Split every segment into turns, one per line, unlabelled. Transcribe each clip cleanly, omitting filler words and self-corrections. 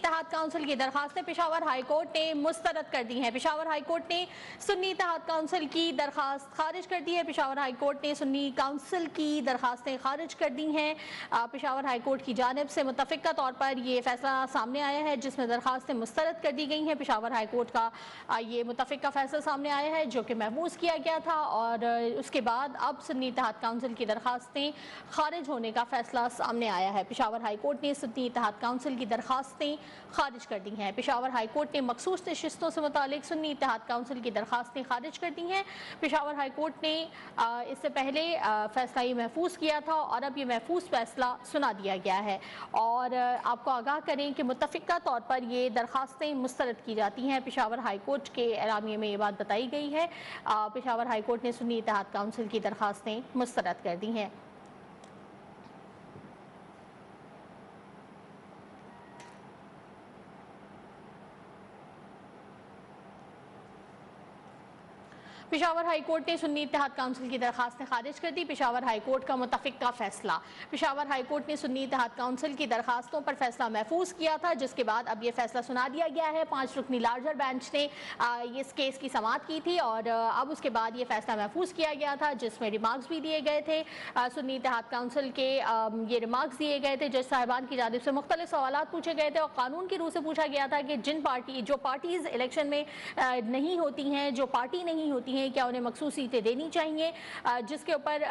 اتحاد کونسل کی درخواستیں پشاور ہائی کورٹ نے مسترد کر دی ہیں۔ پشاور ہائی کورٹ نے سنی اتحاد کونسل کی درخواست خارج کر دی ہے۔ پشاور ہائی کورٹ نے سنی کونسل کی درخواستیں خارج کر دی ہیں۔ پشاور ہائی کورٹ کی جانب سے متفقہ طور پر یہ فیصلہ سامنے آیا ہے جس میں درخواستیں مسترد کر دی گئی ہیں۔ پشاور ہائی کورٹ کا یہ متفقہ فیصلہ سامنے آیا ہے جو کہ محفوظ کیا گیا تھا، اور اس کے بعد اب سنی اتحاد کونسل کی درخواستیں خارج ہونے کا فیصلہ سامنے آیا ہے۔ پشاور ہائی کورٹ نے سنی اتحاد کونسل کی درخواستیں خارج کر دی ہیں۔ پشاور ہائی کورٹ نے مخصوص نشستوں سے متعلق سنی اتحاد کونسل کی درخواستیں خارج کر دی ہیں۔ پشاور ہائی کورٹ نے اس سے پہلے فیصلہ یہ محفوظ کیا تھا اور اب یہ محفوظ فیصلہ سنا دیا گیا ہے، اور آپ کو آگاہ کریں کہ متفقہ طور پر یہ درخواستیں مسترد کی جاتی ہیں۔ پشاور ہائی کورٹ کے اعلامیے میں یہ بات بتائی گئی ہے۔ پشاور ہائی کورٹ نے سنی اتحاد کونسل کی درخواستیں مسترد کر دی ہیں۔ پشاور ہائی کورٹ نے سنی اتحاد کونسل کی درخواستیں خارج کر دی۔ پشاور ہائی کورٹ کا متفقہ فیصلہ۔ پشاور ہائی کورٹ نے سنی اتحاد کونسل کی درخواستوں پر فیصلہ محفوظ کیا تھا جس کے بعد اب یہ فیصلہ سنا دیا گیا ہے۔ 5 رکنی لارجر بینچ نے اس کیس کی سماعت کی تھی اور اب اس کے بعد یہ فیصلہ محفوظ کیا گیا تھا جس میں ریمارکس بھی دیے گئے تھے۔ سنی اتحاد کونسل کے یہ ریمارکس دیے گئے تھے، جج صاحبان کی جانب سے مختلف سوالات پوچھے گئے تھے اور قانون کی روح سے پوچھا گیا تھا کہ جو پارٹیز الیکشن میں نہیں ہوتی ہیں، جو پارٹی نہیں ہوتی ہیں، کیا انہیں مخصوص سیٹیں دینی چاہیے، جس کے اوپر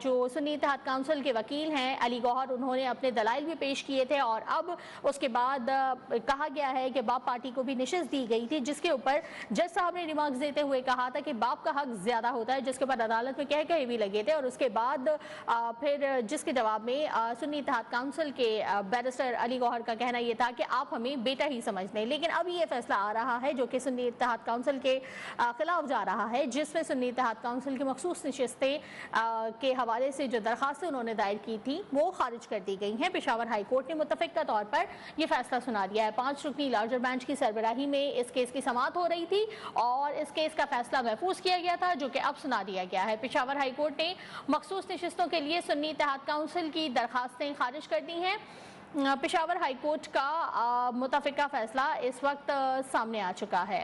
جو سنی اتحاد کونسل کے وکیل ہیں علی گوہر، انہوں نے اپنے دلائل بھی پیش کیے تھے، اور اب اس کے بعد کہا گیا ہے کہ باپ پارٹی کو بھی نشست دی گئی تھی جس کے اوپر جج صاحب نے ریمارکس دیتے ہوئے کہا تھا کہ باپ کا حق زیادہ ہوتا ہے، جس کے اوپر عدالت میں کہے بھی لگے تھے، اور اس کے بعد پھر جس کے جواب میں سنی اتحاد کونسل کے بیرسٹر علی گوہر کا کہنا یہ تھا کہ آپ ہمیں بیٹا ہی سمجھ لیں، لیکن اب یہ فیصلہ آ رہا ہے جو کہ سنی اتحاد کونسل کے خلاف جا رہا ہے، جس میں سنی اتحاد کونسل کی مخصوص نشستیں کے حوالے سے جو درخواستیں انہوں نے دائر کی تھی وہ خارج کر دی گئی ہیں۔ پشاور ہائی کورٹ نے متفقہ طور پر یہ فیصلہ سنا دیا ہے۔ 5 رکنی لارجر بینچ کی سربراہی میں اس کیس کی سماعت ہو رہی تھی اور اس کیس کا فیصلہ محفوظ کیا گیا تھا جو کہ اب سنا دیا گیا ہے۔ پشاور ہائی کورٹ نے مخصوص نشستوں کے لیے سنی اتحاد کونسل کی درخواستیں خارج کر دی ہیں۔ پشاور ہائی کورٹ کا متفقہ فیصلہ اس وقت سامنے آ چکا ہے۔